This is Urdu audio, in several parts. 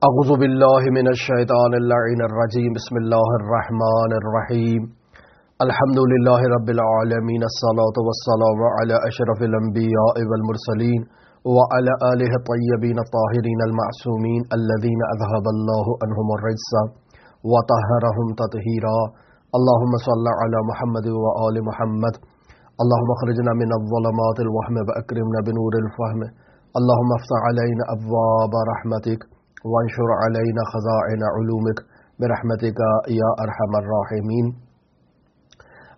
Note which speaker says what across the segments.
Speaker 1: اعوذ باللہ من الشیطان اللعین الرجیم بسم اللہ الرحمن الرحیم الحمد للہ رب العالمین الصلاة والسلام علی اشرف الانبیاء والمرسلین وعلی آلہ الطیبین الطاہرین المعصومین الذین اذهب اللہ عنہم الرجس وطہرہم تطہیرا اللہم صل علی محمد وآل محمد اللہم اخرجنا من الظلمات الوہم واکرمنا بنور الفہم اللہم افتح علینا ابواب رحمتک وانشر علینا خزائن علومک برحمتک یا ارحم الراحمین.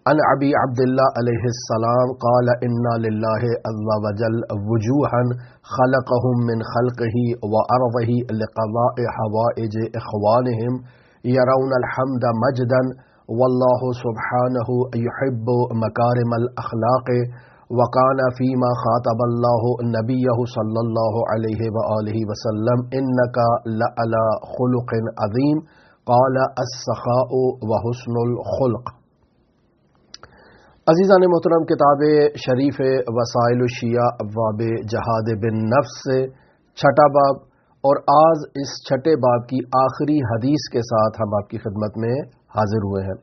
Speaker 1: عن ابی عبداللہ علیہ السلام قال انا للہ عز وجل وجوہا خلقهم من خلقہ وارضہ لقضاء حوائج اخوانہم یرون الحمد مجدا واللہ سبحانہ یحب مکارم الاخلاق وقال فيما خاطب الله نبيه صلى الله عليه وآله وسلم إنك لعلى خلق عظيم قال السخاء وحسن الخلق. عزیزان محترم، کتاب شریف وسائل الشیعہ ابواب جہاد بالنفس سے چھٹا باب، اور آج اس چھٹے باب کی آخری حدیث کے ساتھ ہم آپ کی خدمت میں حاضر ہوئے ہیں.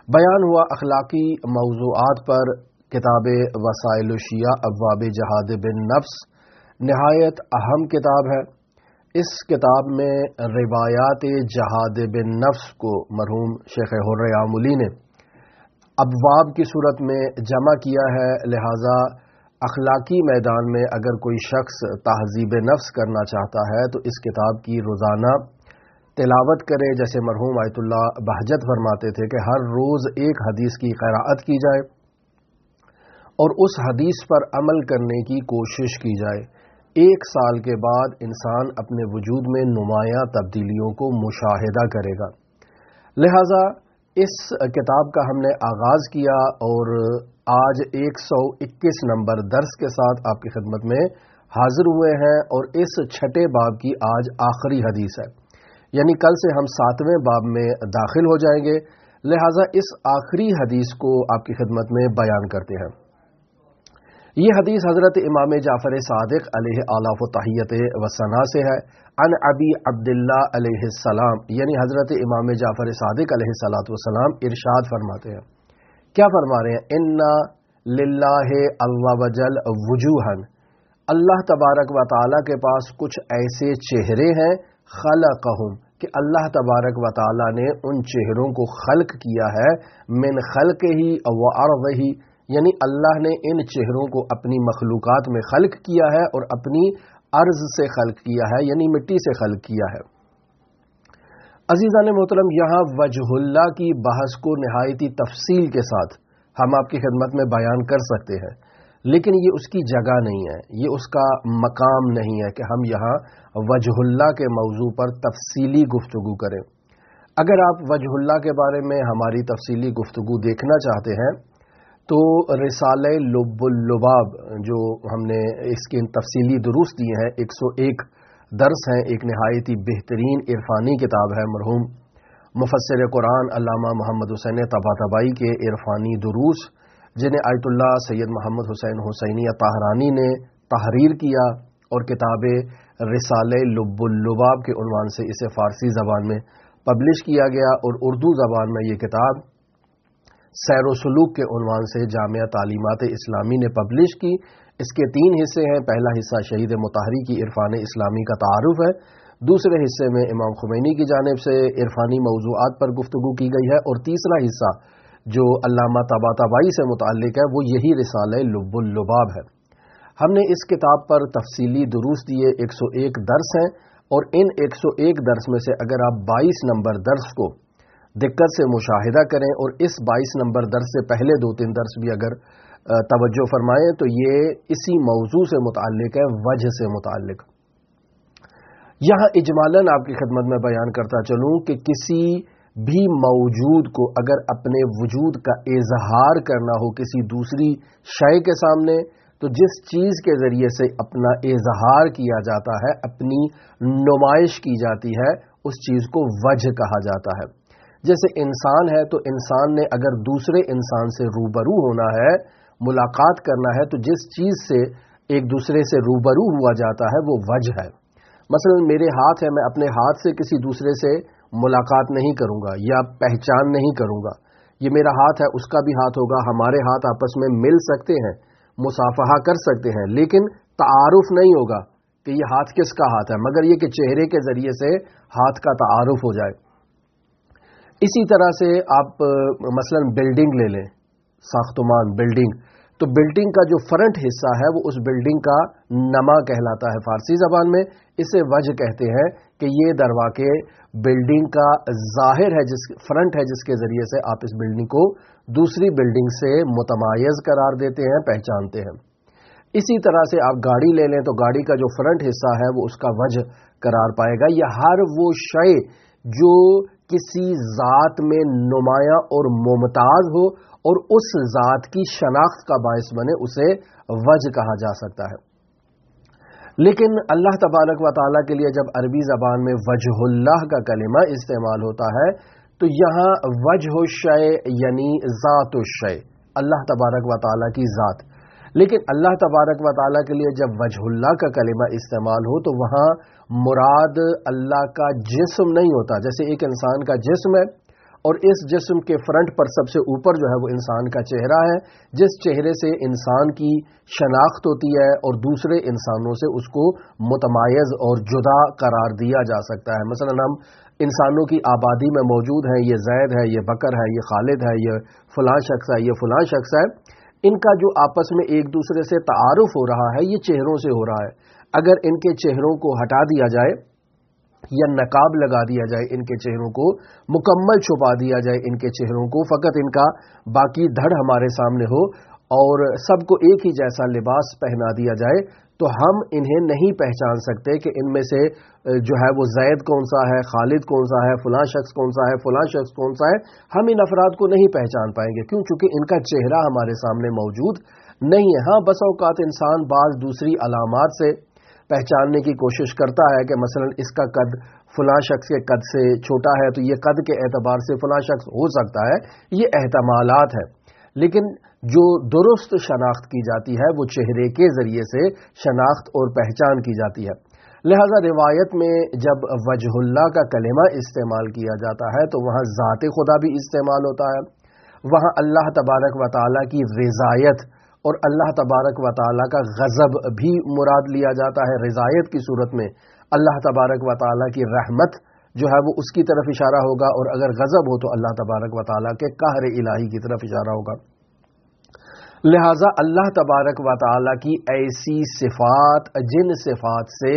Speaker 1: بیان ہوا اخلاقی موضوعات پر کتاب وسائل الشیعہ ابواب جہاد بالنفس نہایت اہم کتاب ہے. اس کتاب میں روایات جہاد بالنفس کو مرحوم شیخ حر عاملی نے ابواب کی صورت میں جمع کیا ہے، لہٰذا اخلاقی میدان میں اگر کوئی شخص تہذیب نفس کرنا چاہتا ہے تو اس کتاب کی روزانہ تلاوت کرے. جیسے مرحوم آیت اللہ بہجت فرماتے تھے کہ ہر روز ایک حدیث کی قراءت کی جائے اور اس حدیث پر عمل کرنے کی کوشش کی جائے. 1 سال کے بعد انسان اپنے وجود میں نمایاں تبدیلیوں کو مشاہدہ کرے گا. لہٰذا اس کتاب کا ہم نے آغاز کیا اور آج 121 نمبر درس کے ساتھ آپ کی خدمت میں حاضر ہوئے ہیں، اور اس چھٹے باب کی آج آخری حدیث ہے، یعنی کل سے ہم 7ویں باب میں داخل ہو جائیں گے. لہٰذا اس آخری حدیث کو آپ کی خدمت میں بیان کرتے ہیں. یہ حدیث حضرت امام جعفر صادق علیہ آلاف و تحیت و ثنا سے ہے. عن ابی عبداللہ علیہ السلام، یعنی حضرت امام جعفر صادق علیہ السلام ارشاد فرماتے ہیں. کیا فرما رہے ہیں؟ انا للہ عز وجل وجوہا، اللہ تبارک و تعالیٰ کے پاس کچھ ایسے چہرے ہیں، خلقہم، کہ اللہ تبارک و تعالیٰ نے ان چہروں کو خلق کیا ہے، من خلق ہی و ارض ہی، یعنی اللہ نے ان چہروں کو اپنی مخلوقات میں خلق کیا ہے اور اپنی ارض سے خلق کیا ہے، یعنی مٹی سے خلق کیا ہے. عزیزان محترم، یہاں وجہ اللہ کی بحث کو نہایتی تفصیل کے ساتھ ہم آپ کی خدمت میں بیان کر سکتے ہیں، لیکن یہ اس کی جگہ نہیں ہے، یہ اس کا مقام نہیں ہے کہ ہم یہاں وجہ اللہ کے موضوع پر تفصیلی گفتگو کریں. اگر آپ وجہ اللہ کے بارے میں ہماری تفصیلی گفتگو دیکھنا چاہتے ہیں تو رسالہ لب اللباب، جو ہم نے اس کے تفصیلی دروس دیے ہیں، 101 درس ہیں، ایک نہایتی بہترین عرفانی کتاب ہے. مرحوم مفسر قرآن علامہ محمد حسین طباطبائی کے عرفانی دروس، جنہیں آیت اللہ سید محمد حسین حسینی طاہرانی نے تحریر کیا، اور کتاب رسالہ لب اللباب کے عنوان سے اسے فارسی زبان میں پبلش کیا گیا، اور اردو زبان میں یہ کتاب سیر و سلوک کے عنوان سے جامعہ تعلیمات اسلامی نے پبلش کی. اس کے 3 حصے ہیں. پہلا حصہ شہید مطہری کی عرفان اسلامی کا تعارف ہے، دوسرے حصے میں امام خمینی کی جانب سے عرفانی موضوعات پر گفتگو کی گئی ہے، اور تیسرا حصہ جو علامہ طباطبائی سے متعلق ہے وہ یہی رسالہ لب اللباب ہے. ہم نے اس کتاب پر تفصیلی دروس دیے، 101 درس ہیں، اور ان 101 درس میں سے اگر آپ 22 نمبر درس کو دقت سے مشاہدہ کریں اور اس 22 نمبر درس سے پہلے 2-3 درس بھی اگر توجہ فرمائیں تو یہ اسی موضوع سے متعلق ہے، وجہ سے متعلق. یہاں اجمالاً آپ کی خدمت میں بیان کرتا چلوں کہ کسی بھی موجود کو اگر اپنے وجود کا اظہار کرنا ہو کسی دوسری شے کے سامنے، تو جس چیز کے ذریعے سے اپنا اظہار کیا جاتا ہے، اپنی نمائش کی جاتی ہے، اس چیز کو وجہ کہا جاتا ہے. جیسے انسان ہے تو انسان نے اگر دوسرے انسان سے روبرو ہونا ہے، ملاقات کرنا ہے، تو جس چیز سے ایک دوسرے سے روبرو ہوا جاتا ہے وہ وجہ ہے. مثلا میرے ہاتھ ہے، میں اپنے ہاتھ سے کسی دوسرے سے ملاقات نہیں کروں گا یا پہچان نہیں کروں گا. یہ میرا ہاتھ ہے، اس کا بھی ہاتھ ہوگا، ہمارے ہاتھ آپس میں مل سکتے ہیں، مصافحہ کر سکتے ہیں، لیکن تعارف نہیں ہوگا کہ یہ ہاتھ کس کا ہاتھ ہے، مگر یہ کہ چہرے کے ذریعے سے ہاتھ کا تعارف ہو جائے. اسی طرح سے آپ مثلا بلڈنگ لے لیں، ساختمان، بلڈنگ، تو بلڈنگ کا جو فرنٹ حصہ ہے وہ اس بلڈنگ کا نما کہلاتا ہے فارسی زبان میں. اسے وجہ کہتے ہیں کہ یہ درواقع بلڈنگ کا ظاہر ہے، فرنٹ ہے، جس کے ذریعے سے آپ اس بلڈنگ کو دوسری بلڈنگ سے متمایز قرار دیتے ہیں، پہچانتے ہیں. اسی طرح سے آپ گاڑی لے لیں تو گاڑی کا جو فرنٹ حصہ ہے وہ اس کا وجہ قرار پائے گا. یہ ہر وہ شے جو کسی ذات میں نمایاں اور ممتاز ہو اور اس ذات کی شناخت کا باعث بنے، اسے وجہ کہا جا سکتا ہے. لیکن اللہ تبارک و تعالیٰ کے لیے جب عربی زبان میں وجہ اللہ کا کلمہ استعمال ہوتا ہے تو یہاں وجہ الشیء یعنی ذات الشیء، اللہ تبارک و تعالیٰ کی ذات. لیکن اللہ تبارک و تعالیٰ کے لیے جب وجہ اللہ کا کلمہ استعمال ہو تو وہاں مراد اللہ کا جسم نہیں ہوتا. جیسے ایک انسان کا جسم ہے اور اس جسم کے فرنٹ پر سب سے اوپر جو ہے وہ انسان کا چہرہ ہے، جس چہرے سے انسان کی شناخت ہوتی ہے اور دوسرے انسانوں سے اس کو متمایز اور جدا قرار دیا جا سکتا ہے. مثلا ہم انسانوں کی آبادی میں موجود ہیں، یہ زید ہے، یہ بکر ہے، یہ خالد ہے، یہ فلاں شخص ہے، یہ فلاں شخص ہے. ان کا جو آپس میں ایک دوسرے سے تعارف ہو رہا ہے یہ چہروں سے ہو رہا ہے. اگر ان کے چہروں کو ہٹا دیا جائے یا نقاب لگا دیا جائے، ان کے چہروں کو مکمل چھپا دیا جائے، ان کے چہروں کو فقط ان کا باقی دھڑ ہمارے سامنے ہو اور سب کو ایک ہی جیسا لباس پہنا دیا جائے، تو ہم انہیں نہیں پہچان سکتے کہ ان میں سے جو ہے وہ زید کون سا ہے، خالد کون سا ہے، فلاں شخص کون سا ہے، فلاں شخص کون سا ہے. ہم ان افراد کو نہیں پہچان پائیں گے، کیوں؟ چونکہ ان کا چہرہ ہمارے سامنے موجود نہیں ہے. ہاں بس اوقات انسان بعض دوسری علامات سے پہچاننے کی کوشش کرتا ہے کہ مثلا اس کا قد فلاں شخص کے قد سے چھوٹا ہے تو یہ قد کے اعتبار سے فلاں شخص ہو سکتا ہے. یہ احتمالات ہیں، لیکن جو درست شناخت کی جاتی ہے وہ چہرے کے ذریعے سے شناخت اور پہچان کی جاتی ہے. لہذا روایت میں جب وجہ اللہ کا کلمہ استعمال کیا جاتا ہے تو وہاں ذات خدا بھی استعمال ہوتا ہے، وہاں اللہ تبارک و تعالیٰ کی رضایت اور اللہ تبارک و تعالیٰ کا غضب بھی مراد لیا جاتا ہے. رضایت کی صورت میں اللہ تبارک و تعالیٰ کی رحمت جو ہے وہ اس کی طرف اشارہ ہوگا، اور اگر غضب ہو تو اللہ تبارک و تعالیٰ کے قہر الہی کی طرف اشارہ ہوگا. لہٰذا اللہ تبارک و تعالیٰ کی ایسی صفات، جن صفات سے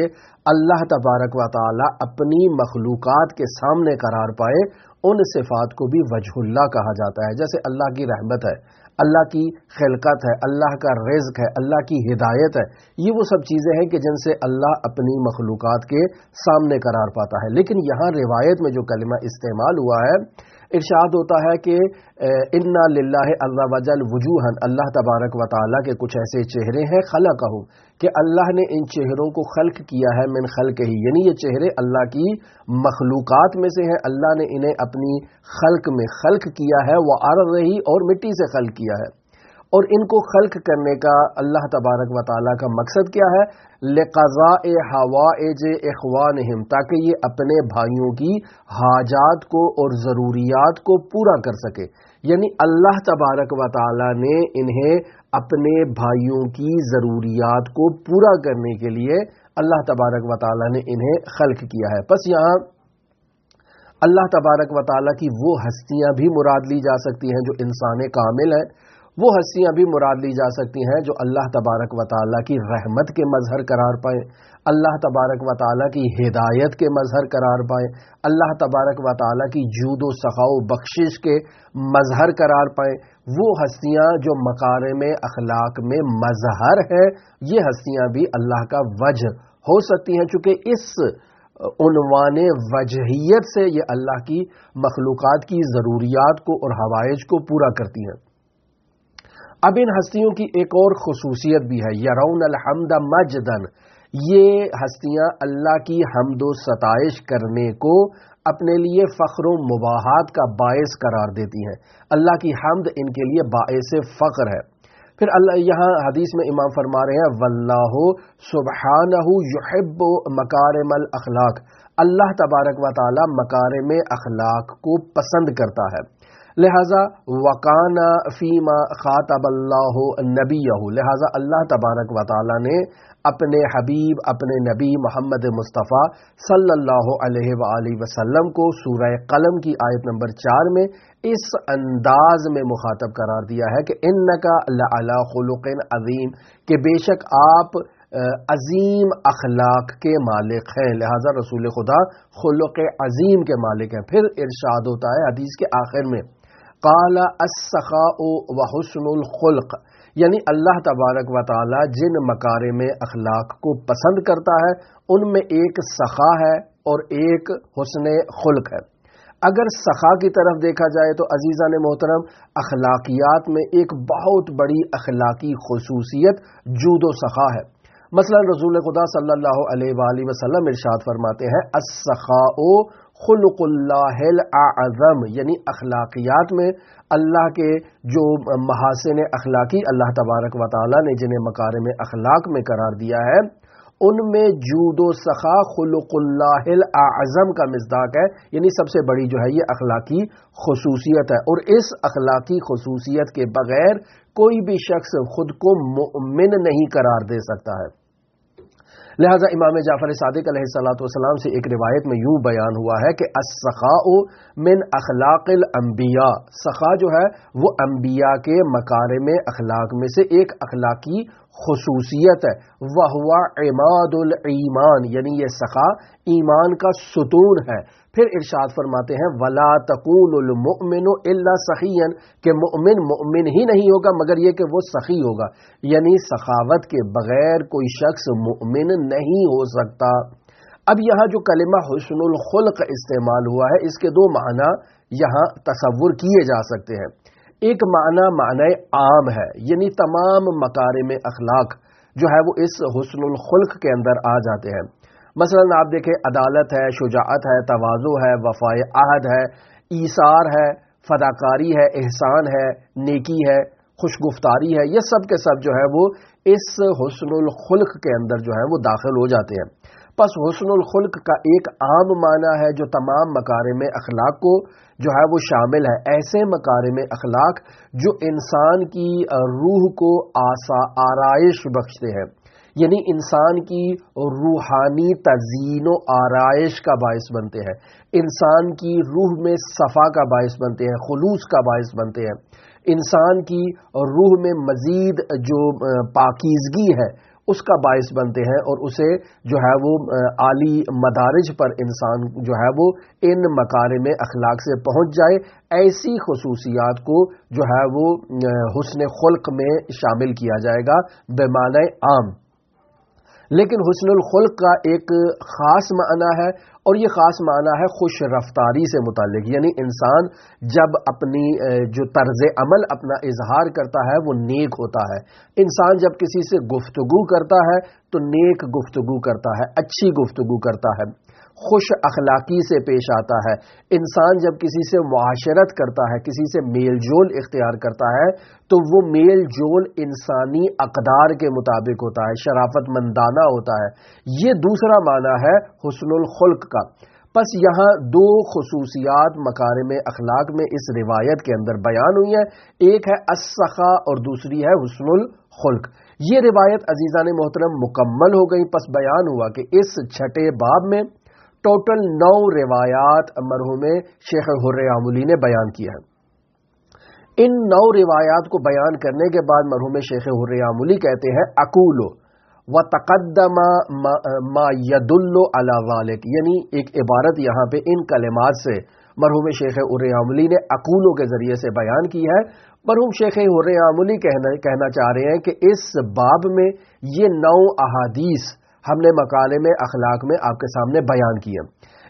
Speaker 1: اللہ تبارک و تعالیٰ اپنی مخلوقات کے سامنے قرار پائے، ان صفات کو بھی وجہ اللہ کہا جاتا ہے. جیسے اللہ کی رحمت ہے، اللہ کی خلقت ہے، اللہ کا رزق ہے، اللہ کی ہدایت ہے، یہ وہ سب چیزیں ہیں کہ جن سے اللہ اپنی مخلوقات کے سامنے قرار پاتا ہے. لیکن یہاں روایت میں جو کلمہ استعمال ہوا ہے، ارشاد ہوتا ہے کہ انا للہ عز وجل وجوہن، اللہ تبارک و تعالیٰ کے کچھ ایسے چہرے ہیں خلقہم، کہ اللہ نے ان چہروں کو خلق کیا ہے، من خلقہ، یعنی یہ چہرے اللہ کی مخلوقات میں سے ہیں، اللہ نے انہیں اپنی خلق میں خلق کیا ہے، وَأَرْضِهِ، اور مٹی سے خلق کیا ہے. اور ان کو خلق کرنے کا اللہ تبارک و تعالیٰ کا مقصد کیا ہے؟ لِقَضَاءِ حَوَائِجِ إِخْوَانِهِمْ، تاکہ یہ اپنے بھائیوں کی حاجات کو اور ضروریات کو پورا کر سکے. یعنی اللہ تبارک و تعالیٰ نے انہیں اپنے بھائیوں کی ضروریات کو پورا کرنے کے لیے اللہ تبارک و تعالیٰ نے انہیں خلق کیا ہے. پس یہاں اللہ تبارک و تعالیٰ کی وہ ہستیاں بھی مراد لی جا سکتی ہیں جو انسان کامل ہیں، وہ ہستیاں بھی مراد لی جا سکتی ہیں جو اللہ تبارک و تعالیٰ کی رحمت کے مظہر قرار پائیں، اللہ تبارک و تعالیٰ کی ہدایت کے مظہر قرار پائیں، اللہ تبارک و تعالیٰ کی جود و سخا و بخشش کے مظہر قرار پائیں. وہ ہستیاں جو مکارم اخلاق میں مظہر ہیں، یہ ہستیاں بھی اللہ کا وجہ ہو سکتی ہیں، چونکہ اس عنوان وجہیت سے یہ اللہ کی مخلوقات کی ضروریات کو اور حوائج کو پورا کرتی ہیں. اب ان ہستیوں کی ایک اور خصوصیت بھی ہے، یرون الحمد مجدن، یہ ہستیاں اللہ کی حمد و ستائش کرنے کو اپنے لیے فخر و مباحات کا باعث قرار دیتی ہیں. اللہ کی حمد ان کے لیے باعث فخر ہے. پھر اللہ یہاں حدیث میں امام فرما رہے ہیں واللہ سبحانہ یحب مکارم الاخلاق، اللہ تبارک و تعالی مکارم اخلاق کو پسند کرتا ہے. لہذا وکانا فیما خاطب اللہ نبیہ، لہذا اللہ تبارک و تعالی نے اپنے حبیب اپنے نبی محمد مصطفیٰ صلی اللہ علیہ وآلہ وسلم کو سورہ قلم کی آیت نمبر 4 میں اس انداز میں مخاطب قرار دیا ہے کہ انک لعلی خلق عظیم، کہ بے شک آپ عظیم اخلاق کے مالک ہیں. لہذا رسول خدا خلق عظیم کے مالک ہیں. پھر ارشاد ہوتا ہے حدیث کے آخر میں قال السخاء وحسن الخلق، یعنی اللہ تبارک و تعالی جن مکارم اخلاق کو پسند کرتا ہے ان میں ایک سخا ہے اور ایک حسن خلق ہے. اگر سخا کی طرف دیکھا جائے تو عزیزان محترم اخلاقیات میں ایک بہت بڑی اخلاقی خصوصیت جود و سخا ہے. مثلا رسول خدا صلی اللہ علیہ وآلہ وسلم ارشاد فرماتے ہیں السخاء خلق اللہ الاعظم، یعنی اخلاقیات میں اللہ کے جو محاسن اخلاقی اللہ تبارک و تعالی نے جنہیں مکارم اخلاق میں قرار دیا ہے ان میں جود و سخا خلق اللہ الاعظم کا مصداق ہے، یعنی سب سے بڑی جو ہے یہ اخلاقی خصوصیت ہے. اور اس اخلاقی خصوصیت کے بغیر کوئی بھی شخص خود کو مؤمن نہیں قرار دے سکتا ہے. لہذا امام جعفر صادق علیہ الصلوۃ والسلام سے ایک روایت میں یوں بیان ہوا ہے کہ السخاء من اخلاق الانبیاء، سخا جو ہے وہ انبیاء کے مکارم اخلاق میں سے ایک اخلاقی خصوصیت ہے. وہو عماد الایمان، یعنی یہ سخا ایمان کا ستون ہے. پھر ارشاد فرماتے ہیں ولا تکون المؤمن الا سخیا، کہ مومن ہی نہیں ہوگا مگر یہ کہ وہ سخی ہوگا، یعنی سخاوت کے بغیر کوئی شخص مومن نہیں ہو سکتا. اب یہاں جو کلمہ حسن الخلق استعمال ہوا ہے اس کے دو معنی یہاں تصور کیے جا سکتے ہیں. ایک معنی عام ہے، یعنی تمام مکارم اخلاق جو ہے وہ اس حسن الخلق کے اندر آ جاتے ہیں. مثلا آپ دیکھیں عدالت ہے، شجاعت ہے، تواضع ہے، وفائے عہد ہے، ایثار ہے، فداکاری ہے، احسان ہے، نیکی ہے، خوشگفتاری ہے، یہ سب کے سب جو ہے وہ اس حسن الخلق کے اندر جو ہے وہ داخل ہو جاتے ہیں. پس حسن الخلق کا ایک عام معنی ہے جو تمام مکارم اخلاق کو جو ہے وہ شامل ہے، ایسے مکارم اخلاق جو انسان کی روح کو آرائش بخشتے ہیں، یعنی انسان کی روحانی تزیین و آرائش کا باعث بنتے ہیں، انسان کی روح میں صفا کا باعث بنتے ہیں، خلوص کا باعث بنتے ہیں، انسان کی روح میں مزید جو پاکیزگی ہے اس کا باعث بنتے ہیں، اور اسے جو ہے وہ اعلی مدارج پر انسان جو ہے وہ ان مکارم اخلاق سے پہنچ جائے. ایسی خصوصیات کو جو ہے وہ حسن خلق میں شامل کیا جائے گا بمعنی عام. لیکن حسن الخلق کا ایک خاص معنی ہے اور یہ خاص معنی ہے خوش رفتاری سے متعلق، یعنی انسان جب اپنی جو طرز عمل اپنا اظہار کرتا ہے وہ نیک ہوتا ہے. انسان جب کسی سے گفتگو کرتا ہے تو نیک گفتگو کرتا ہے، اچھی گفتگو کرتا ہے، خوش اخلاقی سے پیش آتا ہے. انسان جب کسی سے معاشرت کرتا ہے، کسی سے میل جول اختیار کرتا ہے تو وہ میل جول انسانی اقدار کے مطابق ہوتا ہے، شرافت مندانہ ہوتا ہے. یہ دوسرا معنی ہے حسن الخلق کا. پس یہاں دو خصوصیات مکارم اخلاق میں اس روایت کے اندر بیان ہوئی ہیں، ایک ہے السخا اور دوسری ہے حسن الخلق. یہ روایت عزیزان محترم مکمل ہو گئی. پس بیان ہوا کہ اس چھٹے باب میں ٹوٹل 9 روایات مرحوم شیخ حر عاملی نے بیان کی ہیں. ان 9 روایات کو بیان کرنے کے بعد مرحوم شیخ حر عاملی کہتے ہیں اقول وتقدم ما يدل على ذلك، یعنی ایک عبارت یہاں پہ ان کلمات سے مرحوم شیخ حر عاملی نے اقولوں کے ذریعے سے بیان کی ہے. مرحوم شیخ حر عاملی کہنا چاہ رہے ہیں کہ اس باب میں یہ 9 احادیث ہم نے مکارم اخلاق میں آپ کے سامنے بیان کیا،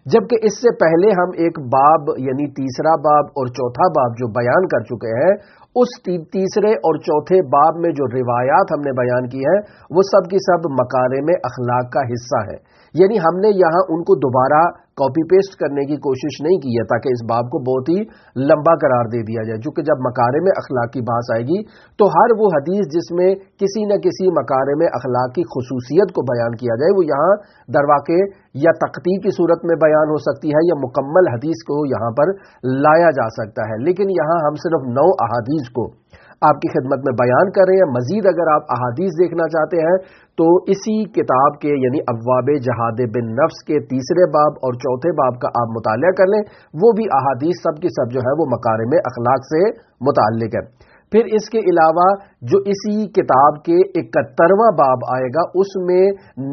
Speaker 1: جبکہ اس سے پہلے ہم ایک باب یعنی تیسرا باب اور چوتھا باب جو بیان کر چکے ہیں، اس تیسرے اور چوتھے باب میں جو روایات ہم نے بیان کی ہیں وہ سب کی سب مکارم اخلاق کا حصہ ہے. یعنی ہم نے یہاں ان کو دوبارہ کاپی پیسٹ کرنے کی کوشش نہیں کی ہے تاکہ اس باب کو بہت ہی لمبا قرار دے دیا جائے، چونکہ جب مکارم اخلاق کی بات آئے گی تو ہر وہ حدیث جس میں کسی نہ کسی مکارم اخلاق کی خصوصیت کو بیان کیا جائے وہ یہاں در واقع یا تقطیع کی صورت میں بیان ہو سکتی ہے یا مکمل حدیث کو یہاں پر لایا جا سکتا ہے، لیکن یہاں ہم صرف 9 احادیث کو آپ کی خدمت میں بیان کر رہے ہیں۔ مزید اگر آپ احادیث دیکھنا چاہتے ہیں تو اسی کتاب کے یعنی ابواب جہاد بن نفس کے 3 باب اور 4 باب کا آپ مطالعہ کر لیں، وہ بھی احادیث سب کی سب جو ہے وہ مکارم اخلاق سے متعلق ہے۔ پھر اس کے علاوہ جو اسی کتاب کے 71واں باب آئے گا اس میں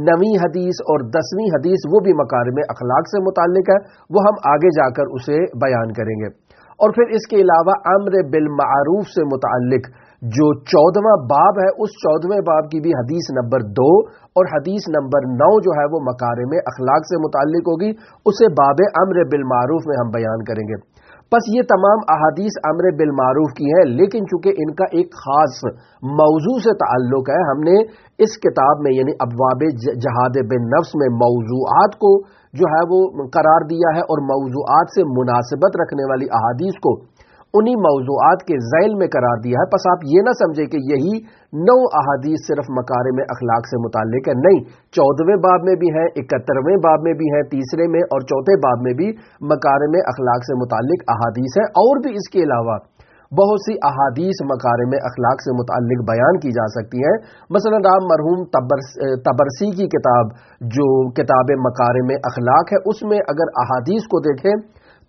Speaker 1: 9ویں حدیث اور 10ویں حدیث وہ بھی مکارم اخلاق سے متعلق ہے، وہ ہم آگے جا کر اسے بیان کریں گے۔ اور پھر اس کے علاوہ امر بالمعروف سے متعلق جو 14واں باب ہے اس 14ویں باب کی بھی حدیث نمبر 2 اور حدیث نمبر 9 جو ہے وہ مکارم اخلاق سے متعلق ہوگی، اسے باب امر بالمعروف میں ہم بیان کریں گے۔ بس یہ تمام احادیث امر بالمعروف کی ہیں، لیکن چونکہ ان کا ایک خاص موضوع سے تعلق ہے، ہم نے اس کتاب میں یعنی ابواب جہاد بن نفس میں موضوعات کو جو ہے وہ قرار دیا ہے اور موضوعات سے مناسبت رکھنے والی احادیث کو انہی موضوعات کے ذیل میں قرار دیا ہے۔ پس آپ یہ نہ سمجھے کہ یہی 9 احادیث صرف مکارم اخلاق سے متعلق ہے، نہیں، 14ویں باب میں بھی ہیں، 71ویں باب میں بھی ہیں، 3 میں اور 4 باب میں بھی مکارم اخلاق سے متعلق احادیث ہیں، اور بھی اس کے علاوہ بہت سی احادیث مکارم اخلاق سے متعلق بیان کی جا سکتی ہیں۔ مثلا آپ مرحوم طبرسی کی کتاب جو کتاب مکارم اخلاق ہے اس میں اگر احادیث کو دیکھیں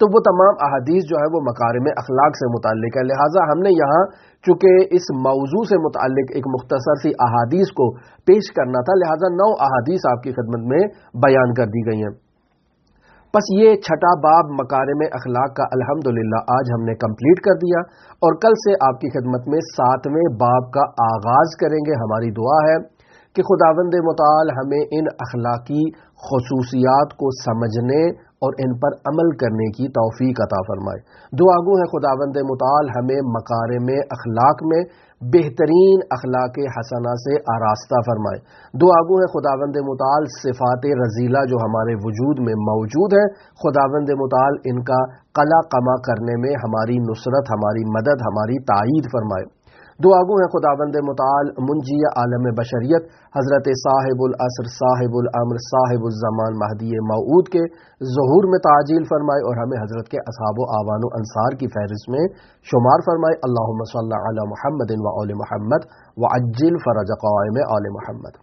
Speaker 1: تو وہ تمام احادیث جو ہے وہ مکارم اخلاق سے متعلق ہے، لہٰذا ہم نے یہاں چونکہ اس موضوع سے متعلق ایک مختصر سی احادیث کو پیش کرنا تھا، لہٰذا 9 احادیث آپ کی خدمت میں بیان کر دی گئی ہیں۔ بس یہ 6 باب مکارم اخلاق کا الحمدللہ آج ہم نے کمپلیٹ کر دیا، اور کل سے آپ کی خدمت میں 7ویں باب کا آغاز کریں گے۔ ہماری دعا ہے کہ خداوند متعال ہمیں ان اخلاقی خصوصیات کو سمجھنے اور ان پر عمل کرنے کی توفیق عطا فرمائے۔ دعا گو ہے خداوند متعال ہمیں مکارم اخلاق میں بہترین اخلاق حسنہ سے آراستہ فرمائے۔ دعا گو ہے خداوند متعال صفات رذیلہ جو ہمارے وجود میں موجود ہے، خداوند متعال ان کا قلع قمع کرنے میں ہماری نصرت، ہماری مدد، ہماری تائید فرمائے۔ دعا گو ہے خداوند متعال منجی عالم بشریت حضرت صاحب العصر صاحب الامر صاحب الزمان مہدی موعود کے ظہور میں تعجیل فرمائے اور ہمیں حضرت کے اصحاب و اعوان و انصار کی فہرست میں شمار فرمائے۔ اللہم صلی علی محمد و آل محمد وعجل فرج قوائم آل محمد۔